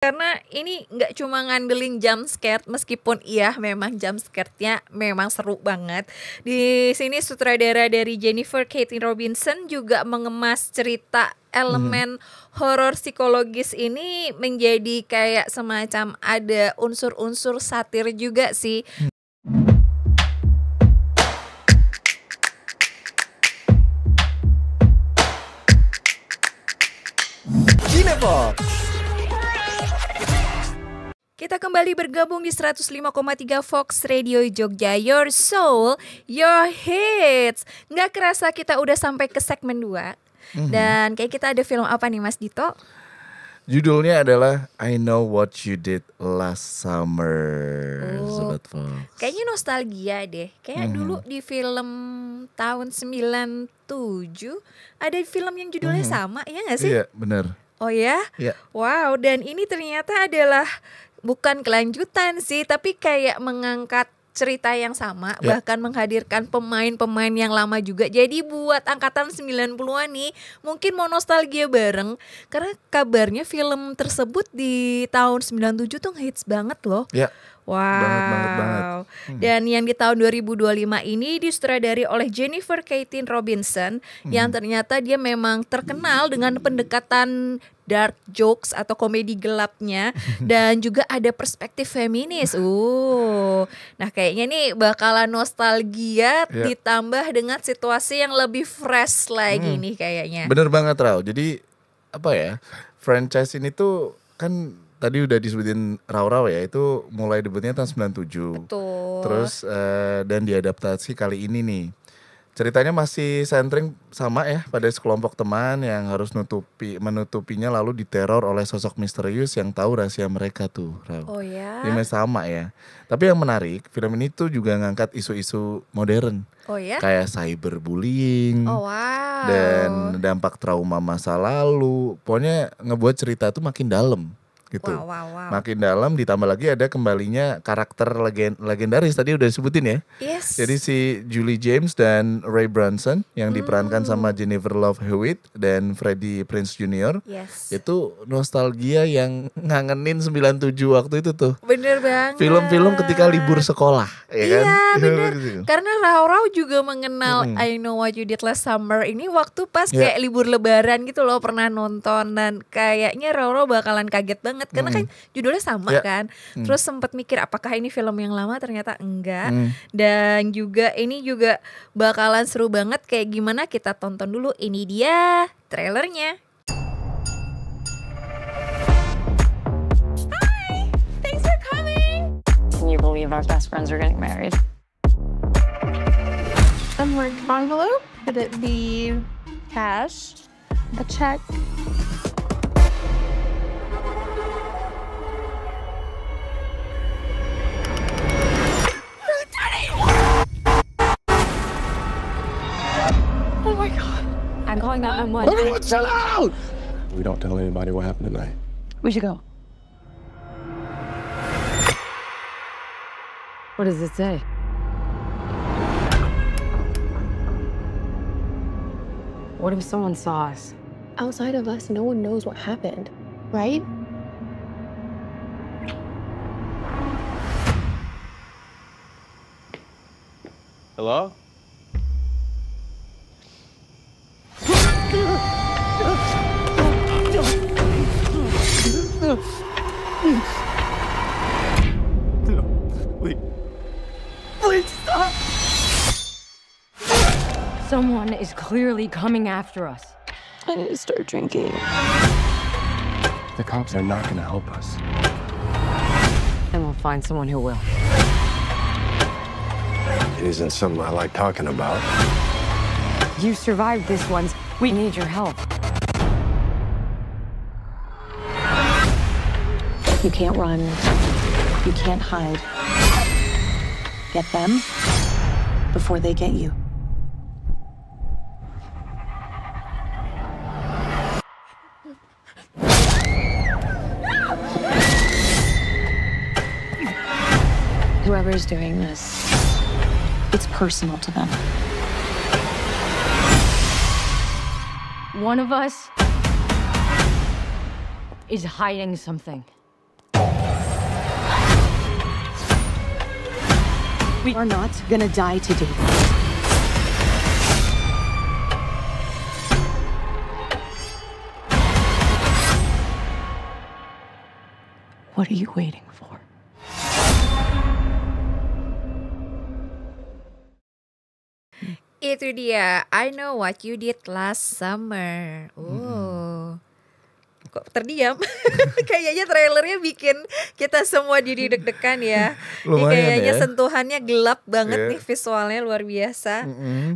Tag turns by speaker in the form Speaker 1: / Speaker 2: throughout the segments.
Speaker 1: Karena ini nggak cuma ngandelin jump scare, meskipun iya memang jump scare-nya memang seru banget. Di sini sutradara dari Jennifer Cathy Robinson juga mengemas cerita elemen horor psikologis ini menjadi kayak semacam ada unsur-unsur satir juga sih.
Speaker 2: Cinepox.
Speaker 1: Kita kembali bergabung di 105,3 Fox Radio Jogja, your soul, your hits. Nggak kerasa kita udah sampai ke segmen 2. Dan kayak kita ada film apa nih Mas Dito?
Speaker 2: Judulnya adalah I Know What You Did Last Summer. Sobat Fox.
Speaker 1: Kayaknya nostalgia deh. Kayak dulu di film tahun 97 ada film yang judulnya sama, ya nggak sih?
Speaker 2: Iya, benar.
Speaker 1: Oh ya?
Speaker 2: Iya.
Speaker 1: Wow, dan ini ternyata adalah bukan kelanjutan sih, tapi kayak mengangkat cerita yang sama, bahkan menghadirkan pemain-pemain yang lama juga. Jadi buat angkatan 90-an nih, mungkin mau nostalgia bareng. Karena kabarnya film tersebut di tahun 97 tuh hits banget loh.
Speaker 2: Ya.
Speaker 1: Wow.
Speaker 2: Banget.
Speaker 1: Dan yang di tahun 2025 ini disutradari oleh Jennifer Cathy Robinson yang ternyata dia memang terkenal dengan pendekatan dark jokes atau komedi gelapnya dan juga ada perspektif feminis. Nah kayaknya nih bakalan nostalgia ditambah dengan situasi yang lebih fresh lagi nih kayaknya.
Speaker 2: Bener banget Rao. Jadi apa ya, franchise ini tuh kan tadi udah disebutin Raw ya, itu mulai debutnya tahun 97.
Speaker 1: Betul.
Speaker 2: Terus dan diadaptasi kali ini nih. Ceritanya masih centering sama ya pada sekelompok teman yang harus menutupinya lalu diteror oleh sosok misterius yang tahu rahasia mereka tuh, Raw.
Speaker 1: Oh ya.
Speaker 2: Ini sama ya. Tapi yang menarik, film ini tuh juga ngangkat isu-isu modern.
Speaker 1: Oh ya.
Speaker 2: Kayak cyberbullying.
Speaker 1: Oh wow.
Speaker 2: Dan dampak trauma masa lalu. Pokoknya ngebuat cerita tuh makin dalam gitu.
Speaker 1: Wow.
Speaker 2: Makin dalam, ditambah lagi ada kembalinya karakter legendaris tadi udah disebutin ya.
Speaker 1: Yes.
Speaker 2: Jadi si Julie James dan Ray Bronson yang diperankan sama Jennifer Love Hewitt dan Freddie Prinze Jr.
Speaker 1: Yes.
Speaker 2: Itu nostalgia yang ngangenin 97 waktu itu tuh.
Speaker 1: Bener banget.
Speaker 2: Film-film ketika libur sekolah, ya kan?
Speaker 1: Iya bener. Karena Rao juga mengenal I Know What You Did Last Summer ini waktu pas kayak libur lebaran gitu loh, pernah nonton. Dan kayaknya Rao bakalan kaget banget karena kan judulnya sama kan. Terus sempat mikir apakah ini film yang lama, ternyata enggak. Dan juga ini juga bakalan seru banget. Kayak gimana, kita tonton dulu. Ini dia trailernya. Hi, thanks for coming.
Speaker 3: Can you believe our best friends are getting married?
Speaker 4: A marked envelope? Could it be cash? A check?
Speaker 3: Oh my God. I'm calling 911.
Speaker 5: Everyone chill out! We don't tell anybody what happened tonight.
Speaker 3: We should go. What does it say? What if someone saw us?
Speaker 4: Outside of us, no one knows what happened, right?
Speaker 5: Hello? Please stop!
Speaker 3: Someone is clearly coming after us.
Speaker 4: I need to start drinking.
Speaker 5: The cops are not gonna help us.
Speaker 3: And we'll find someone who will.
Speaker 5: It isn't something I like talking about.
Speaker 3: You survived this once. We need your help.
Speaker 6: You can't run. You can't hide. Get them before they get you. Whoever is doing this, it's personal to them.
Speaker 3: One of us is hiding something. We are not gonna die today. What are you waiting for?
Speaker 1: Itu dia, I Know What You Did Last Summer. Kok terdiam? Kayaknya trailernya bikin kita semua jadi deg-degan ya. Ini
Speaker 2: Lumayan
Speaker 1: kayaknya
Speaker 2: ya.
Speaker 1: sentuhannya gelap banget
Speaker 2: Iya.
Speaker 1: nih, visualnya luar biasa.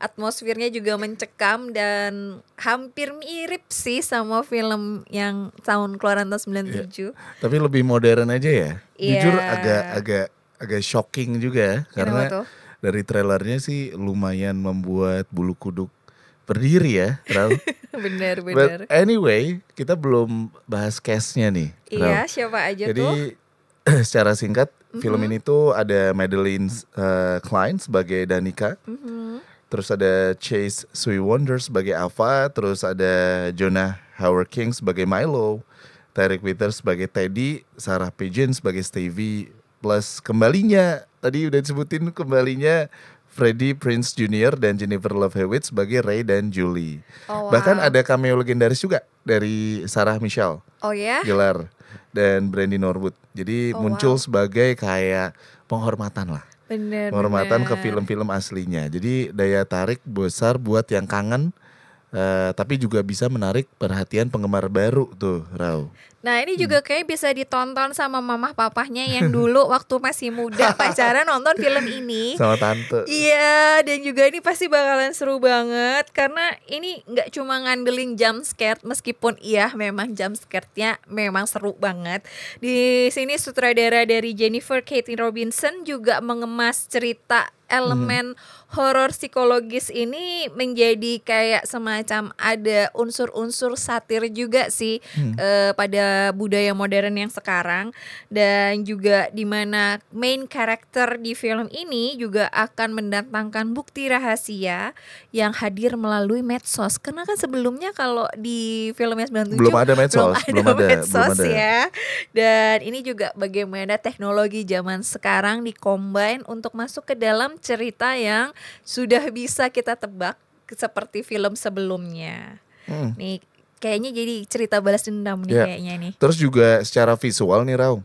Speaker 1: Atmosfernya juga mencekam dan hampir mirip sih sama film yang tahun keluaran tahun 97.
Speaker 2: Tapi lebih modern aja ya.
Speaker 1: Iya.
Speaker 2: Jujur agak shocking juga ya,
Speaker 1: Kenapa
Speaker 2: karena
Speaker 1: tuh?
Speaker 2: dari trailernya sih lumayan membuat bulu kuduk berdiri ya, Rau.
Speaker 1: Bener.
Speaker 2: But anyway, kita belum bahas cast-nya nih,
Speaker 1: Iya,
Speaker 2: Rau.
Speaker 1: siapa aja tuh?
Speaker 2: Jadi secara singkat, film ini tuh ada Madeline Klein sebagai Danica. Terus ada Chase Sui Wonder sebagai Ava, terus ada Jonah Howard King sebagai Milo, Tarek Withers sebagai Teddy, Sarah Pagan sebagai Stevie, plus kembalinya, tadi udah disebutin kembalinya Freddie Prinze Jr. dan Jennifer Love Hewitt sebagai Ray dan Julie.
Speaker 1: Oh, wow.
Speaker 2: Bahkan ada cameo legendaris juga dari Sarah Michelle
Speaker 1: Oh ya?
Speaker 2: Gellar dan Brandy Norwood. Jadi
Speaker 1: Oh,
Speaker 2: muncul
Speaker 1: wow.
Speaker 2: sebagai kayak penghormatan lah.
Speaker 1: Bener.
Speaker 2: Penghormatan ke film-film aslinya. Jadi daya tarik besar buat yang kangen, tapi juga bisa menarik perhatian penggemar baru tuh, Rau.
Speaker 1: Nah ini juga kayak bisa ditonton sama mamah papahnya yang dulu waktu masih muda pacaran nonton film ini.
Speaker 2: Sama tante.
Speaker 1: Iya, dan juga ini pasti bakalan seru banget karena ini nggak cuma ngandelin jump scare, meskipun iya memang jump scare-nya memang seru banget. Di sini sutradara dari Jennifer Katie Robinson juga mengemas cerita elemen horor psikologis ini menjadi kayak semacam ada unsur-unsur satir juga sih pada budaya modern yang sekarang, dan juga di mana main karakter di film ini juga akan mendatangkan bukti rahasia yang hadir melalui medsos. Karena kan sebelumnya kalau di filmnya 97
Speaker 2: Belum ada medsos,
Speaker 1: belum
Speaker 2: belum ada.
Speaker 1: medsos ya. Dan ini juga bagaimana teknologi zaman sekarang dikombin untuk masuk ke dalam cerita yang sudah bisa kita tebak seperti film sebelumnya. Nih kayaknya jadi cerita balas dendam nih
Speaker 2: Ya.
Speaker 1: kayaknya nih.
Speaker 2: Terus juga secara visual nih, Rau.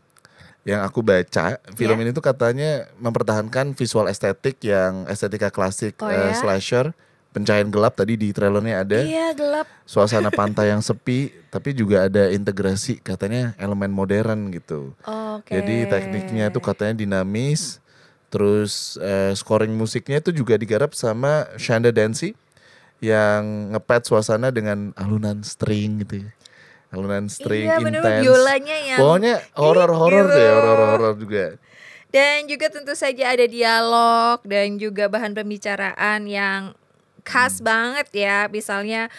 Speaker 2: Yang aku baca, film
Speaker 1: Ya.
Speaker 2: ini tuh katanya mempertahankan visual estetik yang estetika klasik,
Speaker 1: Oh ya?
Speaker 2: slasher, pencahayaan gelap tadi di trailernya ada.
Speaker 1: Iya gelap.
Speaker 2: Suasana pantai yang sepi, tapi juga ada integrasi katanya elemen modern gitu.
Speaker 1: Oke.
Speaker 2: Jadi tekniknya tuh katanya dinamis. Terus scoring musiknya itu juga digarap sama Shanda Dancy yang ngepad suasana dengan alunan string gitu ya. Alunan string
Speaker 1: Iya bener,
Speaker 2: intens.
Speaker 1: biolanya yang
Speaker 2: Pokoknya horor-horor
Speaker 1: gitu.
Speaker 2: deh, horor-horor juga.
Speaker 1: Dan juga tentu saja ada dialog dan juga bahan pembicaraan yang khas banget ya. Misalnya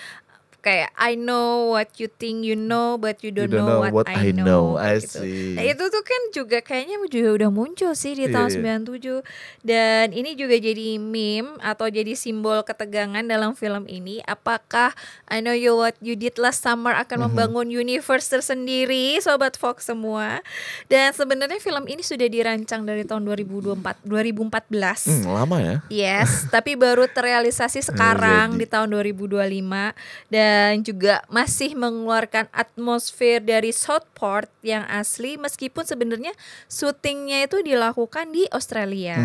Speaker 1: kayak I know what you think you know, but you don't know what I know.
Speaker 2: I
Speaker 1: gitu.
Speaker 2: see.
Speaker 1: Nah itu tuh kan juga kayaknya juga udah muncul sih di
Speaker 2: Iya,
Speaker 1: tahun 97. Dan ini juga jadi meme atau jadi simbol ketegangan dalam film ini. Apakah I know you what you did last summer akan membangun universe tersendiri, Sobat Fox semua. Dan sebenarnya film ini sudah dirancang dari tahun 2014.
Speaker 2: Lama ya.
Speaker 1: Yes, tapi baru terrealisasi sekarang
Speaker 2: jadi.
Speaker 1: di tahun 2025 dan juga masih mengeluarkan atmosfer dari Southport yang asli meskipun sebenarnya syutingnya itu dilakukan di Australia.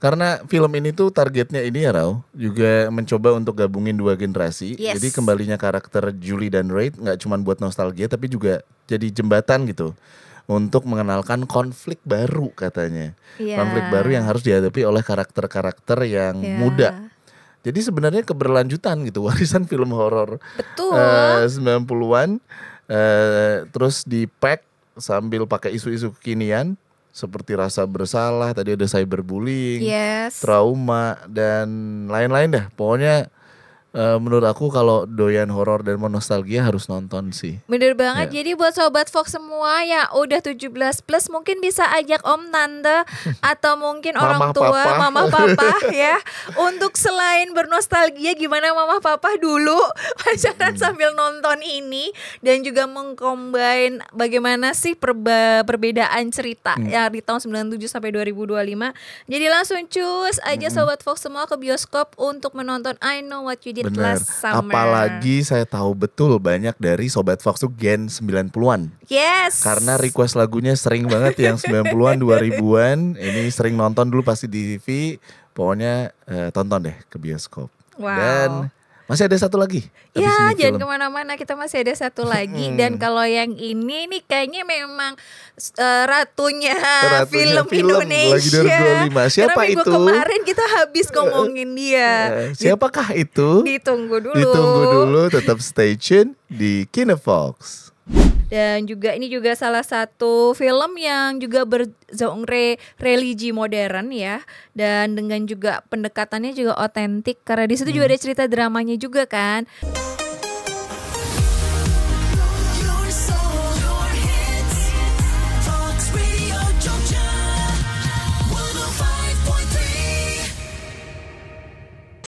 Speaker 2: Karena film ini tuh targetnya ini ya, Rau, juga mencoba untuk gabungin dua generasi.
Speaker 1: Yes.
Speaker 2: Jadi kembalinya karakter Julie dan Ray nggak cuma buat nostalgia tapi juga jadi jembatan gitu untuk mengenalkan konflik baru katanya.
Speaker 1: Iya.
Speaker 2: Konflik baru yang harus dihadapi oleh karakter-karakter yang
Speaker 1: Iya.
Speaker 2: muda. Jadi sebenarnya keberlanjutan gitu, warisan film horor
Speaker 1: Betul.
Speaker 2: 90-an terus di-pack sambil pakai isu-isu kekinian seperti rasa bersalah, tadi ada cyberbullying,
Speaker 1: Yes.
Speaker 2: trauma dan lain-lain dah. Pokoknya Menurut aku kalau doyan horor dan mau nostalgia harus nonton sih.
Speaker 1: Bener banget.
Speaker 2: Ya.
Speaker 1: Jadi buat sobat Fox semua ya udah 17 plus mungkin bisa ajak om tante atau mungkin orang
Speaker 2: Mama,
Speaker 1: tua,
Speaker 2: papa.
Speaker 1: mama papa ya. Untuk selain bernostalgia gimana mama papa dulu pacaran sambil nonton ini dan juga mengcombine bagaimana sih perbedaan cerita ya di tahun 97 sampai 2025. Jadi langsung cus aja sobat Fox semua ke bioskop untuk menonton I Know What You Did
Speaker 2: Benar.
Speaker 1: Last Summer.
Speaker 2: Apalagi saya tahu betul banyak dari Sobat Fox tuh gen 90-an.
Speaker 1: Yes.
Speaker 2: Karena request lagunya sering banget yang 90-an, 2000-an. Ini sering nonton dulu pasti di TV. Pokoknya tonton deh ke bioskop.
Speaker 1: Wow.
Speaker 2: Dan masih ada satu lagi. Habis
Speaker 1: Ya,
Speaker 2: ini
Speaker 1: jangan
Speaker 2: film.
Speaker 1: kemana-mana, kita masih ada satu lagi. Dan kalau yang ini nih kayaknya memang ratunya film Indonesia.
Speaker 2: Lagi 2025. Siapa
Speaker 1: Karena minggu
Speaker 2: itu?
Speaker 1: kemarin kita habis ngomongin dia.
Speaker 2: Siapakah itu?
Speaker 1: Ditunggu dulu.
Speaker 2: Ditunggu dulu, tetap stay tune di Kinefox.
Speaker 1: Dan juga ini juga salah satu film yang juga bergenre religi modern ya. Dan dengan juga pendekatannya juga otentik karena di situ juga ada cerita dramanya juga kan.